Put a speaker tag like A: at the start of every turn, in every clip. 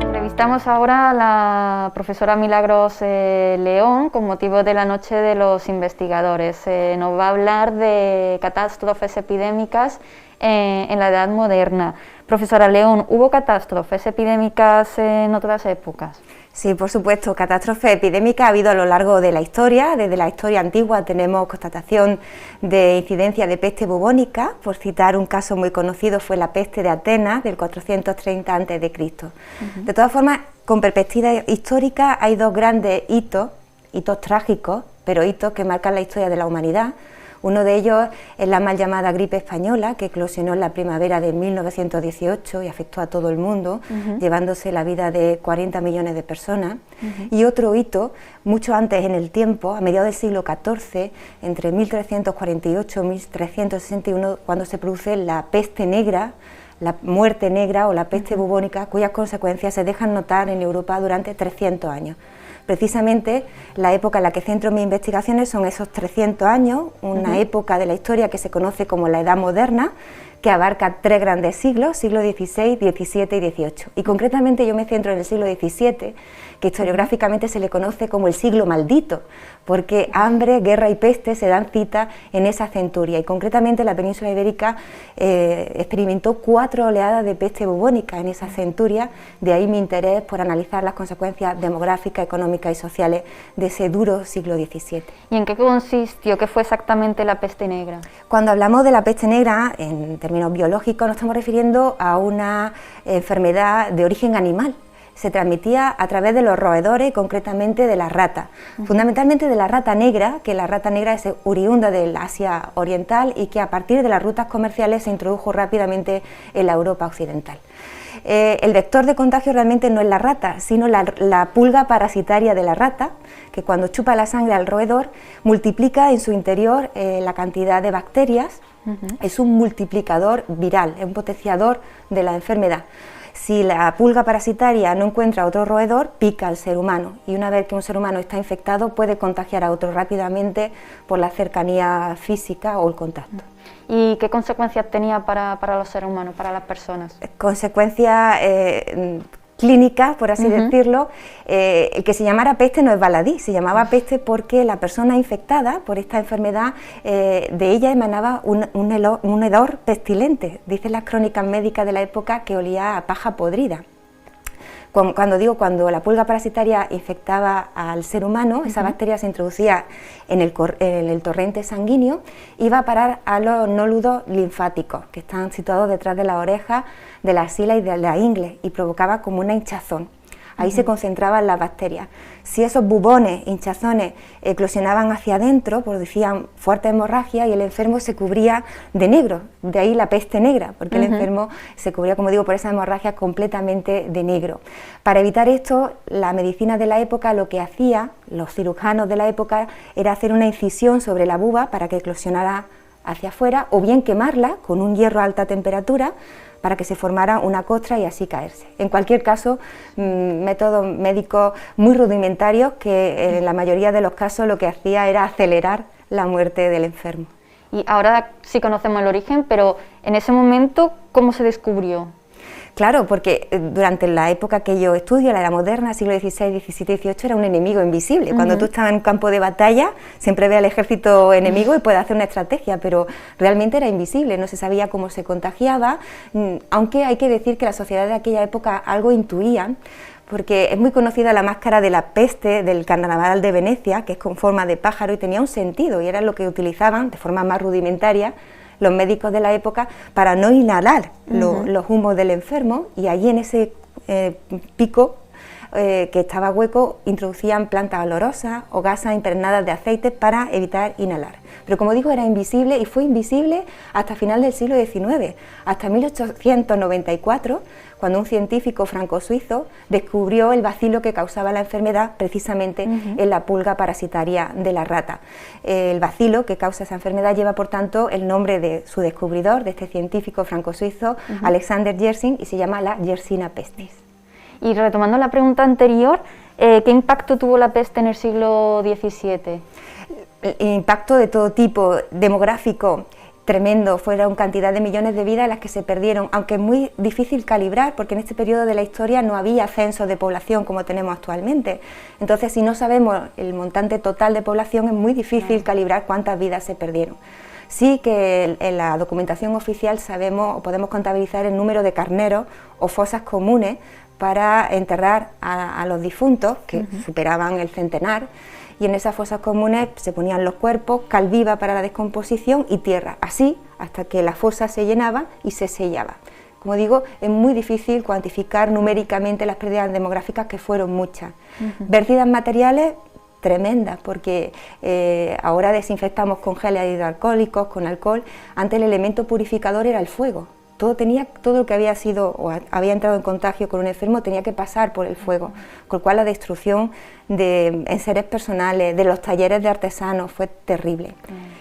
A: Entrevistamos ahora a la profesora Milagros León con motivo de la Noche de los Investigadores. Nos va a hablar de catástrofes epidémicas en la Edad Moderna. Profesora León, ¿hubo catástrofes epidémicas en otras épocas?
B: Sí, por supuesto, catástrofes epidémicas ha habido a lo largo de la historia. Desde la historia antigua tenemos constatación de incidencia de peste bubónica. Por citar un caso muy conocido, fue la peste de Atenas del 430 a.C. De todas formas, con perspectiva histórica, hay dos grandes hitos trágicos, pero hitos que marcan la historia de la humanidad. Uno de ellos es la mal llamada gripe española, que eclosionó en la primavera de 1918 y afectó a todo el mundo, llevándose la vida de 40 millones de personas. Y otro hito, mucho antes en el tiempo, a mediados del siglo XIV, entre 1348 y 1361, cuando se produce la peste negra, la muerte negra o la peste bubónica, cuyas consecuencias se dejan notar en Europa durante 300 años. Precisamente la época en la que centro mis investigaciones son esos 300 años, una época de la historia que se conoce como la Edad Moderna, que abarca tres grandes siglos, siglo XVI, XVII y XVIII. Y concretamente yo me centro en el siglo XVII, que historiográficamente se le conoce como el siglo maldito, porque hambre, guerra y peste se dan cita en esa centuria, y concretamente la península ibérica experimentó 4 oleadas de peste bubónica en esa centuria. De ahí mi interés por analizar las consecuencias demográficas, económicas y sociales de ese duro siglo XVII.
A: ¿Y en qué consistió? ¿Qué fue exactamente la peste negra?
B: Cuando hablamos de la peste negra, en términos biológicos, nos estamos refiriendo a una enfermedad de origen animal. Se transmitía a través de los roedores, concretamente de la rata, fundamentalmente de la rata negra, que la rata negra es oriunda del Asia Oriental y que a partir de las rutas comerciales se introdujo rápidamente en la Europa occidental. El vector de contagio realmente no es la rata, sino la pulga parasitaria de la rata, que cuando chupa la sangre al roedor multiplica en su interior la cantidad de bacterias. Es un multiplicador viral, es un potenciador de la enfermedad. Si la pulga parasitaria no encuentra otro roedor, pica al ser humano, y una vez que un ser humano está infectado puede contagiar a otro rápidamente por la cercanía física o el contacto.
A: ¿Y qué consecuencias tenía para los seres humanos, para las personas?
B: Consecuencias clínicas, por así decirlo. El que se llamara peste no es baladí, se llamaba peste porque la persona infectada por esta enfermedad, de ella emanaba un hedor pestilente. Dicen las crónicas médicas de la época que olía a paja podrida. Cuando la pulga parasitaria infectaba al ser humano, esa bacteria se introducía en el torrente sanguíneo, iba a parar a los nódulos linfáticos, que están situados detrás de la oreja, de la axila y de la ingle, y provocaba como una hinchazón. Ahí se concentraban las bacterias. Si esos bubones, hinchazones, eclosionaban hacia adentro, producían fuerte hemorragia y el enfermo se cubría de negro, de ahí la peste negra, porque el enfermo se cubría, como digo, por esa hemorragia completamente de negro. Para evitar esto, la medicina de la época lo que hacía, los cirujanos de la época, era hacer una incisión sobre la buba para que eclosionara hacia afuera, o bien quemarla con un hierro a alta temperatura para que se formara una costra y así caerse. En cualquier caso, métodos médicos muy rudimentarios que en la mayoría de los casos lo que hacía era acelerar la muerte del enfermo.
A: Y ahora sí conocemos el origen, pero en ese momento, ¿cómo se descubrió?
B: Claro, porque durante la época que yo estudio, la Edad Moderna, siglo XVI, XVII, XVIII, era un enemigo invisible. Cuando tú estabas en un campo de batalla, siempre ve al ejército enemigo y puede hacer una estrategia, pero realmente era invisible, no se sabía cómo se contagiaba, aunque hay que decir que las sociedades de aquella época algo intuían, porque es muy conocida la máscara de la peste del Carnaval de Venecia, que es con forma de pájaro y tenía un sentido, y era lo que utilizaban de forma más rudimentaria los médicos de la época para no inhalar los humos del enfermo, y allí en ese pico que estaba hueco introducían plantas olorosas o gasas impregnadas de aceite para evitar inhalar. Pero como digo, era invisible y fue invisible hasta final del siglo XIX, hasta 1894, cuando un científico franco-suizo descubrió el bacilo que causaba la enfermedad precisamente en la pulga parasitaria de la rata. El bacilo que causa esa enfermedad lleva, por tanto, el nombre de su descubridor, de este científico franco-suizo, Alexander Yersin, y se llama la Yersina pestis.
A: Y retomando la pregunta anterior, ¿qué impacto tuvo la peste en el siglo XVII?
B: Impacto de todo tipo, demográfico, tremendo, fueron cantidad de millones de vidas las que se perdieron, aunque es muy difícil calibrar porque en este periodo de la historia no había censos de población como tenemos actualmente. Entonces, si no sabemos el montante total de población, es muy difícil calibrar cuántas vidas se perdieron. Sí que en la documentación oficial sabemos o podemos contabilizar el número de carneros o fosas comunes para enterrar a los difuntos, que superaban el centenar, y en esas fosas comunes se ponían los cuerpos, cal viva para la descomposición y tierra, así hasta que la fosa se llenaba y se sellaba. Como digo, es muy difícil cuantificar numéricamente las pérdidas demográficas, que fueron muchas. Pérdidas materiales tremendas, porque ahora desinfectamos con geles hidroalcohólicos, con alcohol. Antes el elemento purificador era el fuego. Todo lo que había sido o había entrado en contagio con un enfermo tenía que pasar por el fuego, con lo cual la destrucción en seres personales, de los talleres de artesanos, fue terrible.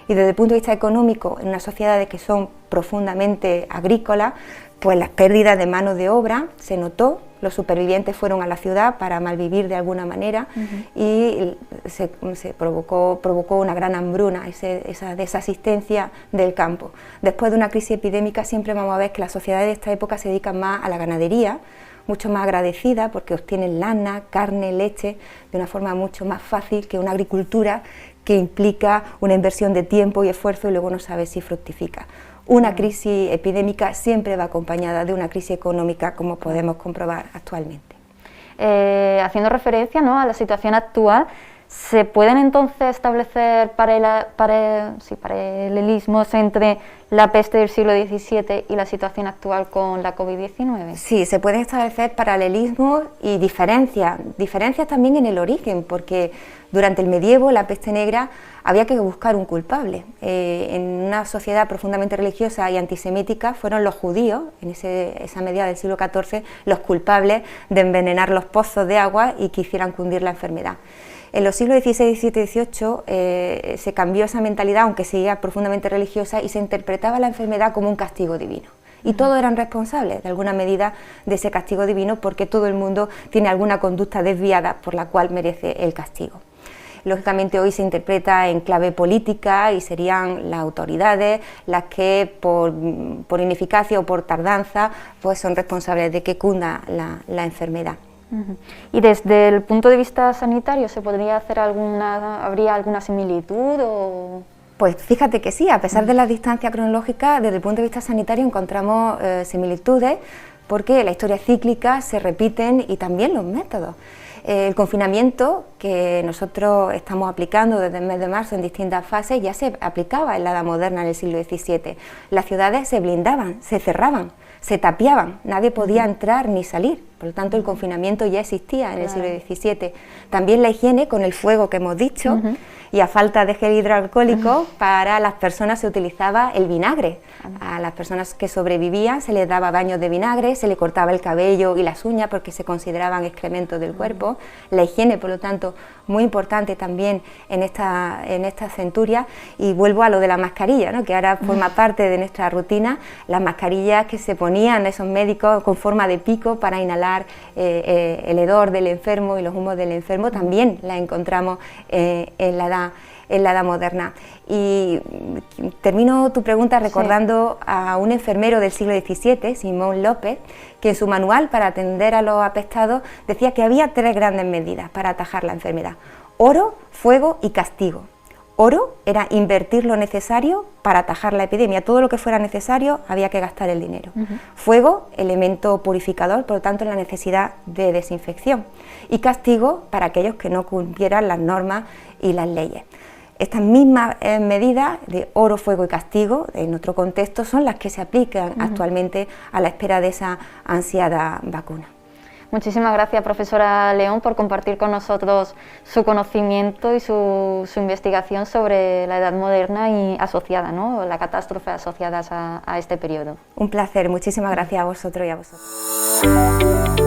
B: Y desde el punto de vista económico, en unas sociedades que son profundamente agrícolas, pues las pérdidas de mano de obra se notó. Los supervivientes fueron a la ciudad para malvivir de alguna manera y se provocó una gran hambruna, esa desasistencia del campo. Después de una crisis epidémica siempre vamos a ver que las sociedades de esta época se dedican más a la ganadería, mucho más agradecida porque obtienen lana, carne, leche de una forma mucho más fácil que una agricultura que implica una inversión de tiempo y esfuerzo y luego no sabe si fructifica. Una crisis epidémica siempre va acompañada de una crisis económica, como podemos comprobar actualmente.
A: Haciendo referencia, ¿no?, a la situación actual, ¿se pueden entonces establecer paralelismos entre la peste del siglo XVII y la situación actual con la COVID-19?
B: Sí, se pueden establecer paralelismos y diferencias también en el origen, porque durante el medievo, la peste negra, había que buscar un culpable. En una sociedad profundamente religiosa y antisemítica fueron los judíos, en esa mediada del siglo XIV, los culpables de envenenar los pozos de agua y que hicieran cundir la enfermedad. En los siglos XVI, XVII y XVIII se cambió esa mentalidad, aunque seguía profundamente religiosa, y se interpretaba la enfermedad como un castigo divino. Y todos eran responsables de alguna medida de ese castigo divino, porque todo el mundo tiene alguna conducta desviada por la cual merece el castigo. Lógicamente hoy se interpreta en clave política y serían las autoridades las que por ineficacia o por tardanza pues son responsables de que cunda la enfermedad.
A: Y desde el punto de vista sanitario, ¿se podría hacer habría alguna similitud o...?
B: Pues fíjate que sí, a pesar de la distancia cronológica, desde el punto de vista sanitario encontramos similitudes, porque la historia cíclica se repiten y también los métodos. El confinamiento que nosotros estamos aplicando desde el mes de marzo en distintas fases ya se aplicaba en la Edad Moderna, en el siglo XVII. Las ciudades se blindaban, se cerraban, se tapiaban, nadie podía entrar ni salir, por lo tanto el confinamiento ya existía en el siglo XVII. También la higiene con el fuego que hemos dicho, y a falta de gel hidroalcohólico, para las personas se utilizaba el vinagre. A las personas que sobrevivían se les daba baños de vinagre, se les cortaba el cabello y las uñas porque se consideraban excrementos del cuerpo. La higiene, por lo tanto, muy importante también en esta centuria. Y vuelvo a lo de la mascarilla, ¿no?, que ahora forma parte de nuestra rutina. Las mascarillas que se ponían esos médicos con forma de pico para inhalar el hedor del enfermo y los humos del enfermo, también las encontramos en la edad moderna. Y termino tu pregunta recordando a un enfermero del siglo XVII, Simón López, que en su manual para atender a los apestados decía que había 3 grandes medidas para atajar la enfermedad: oro, fuego y castigo. Oro era invertir lo necesario para atajar la epidemia, todo lo que fuera necesario había que gastar el dinero. Fuego, elemento purificador, por lo tanto la necesidad de desinfección. Y castigo para aquellos que no cumplieran las normas y las leyes. Estas mismas medidas de oro, fuego y castigo, en otro contexto, son las que se aplican actualmente a la espera de esa ansiada vacuna.
A: Muchísimas gracias, profesora León, por compartir con nosotros su conocimiento y su investigación sobre la Edad Moderna y asociada, ¿no?, la catástrofe asociadas a este periodo.
B: Un placer, muchísimas gracias a vosotros y a vosotros.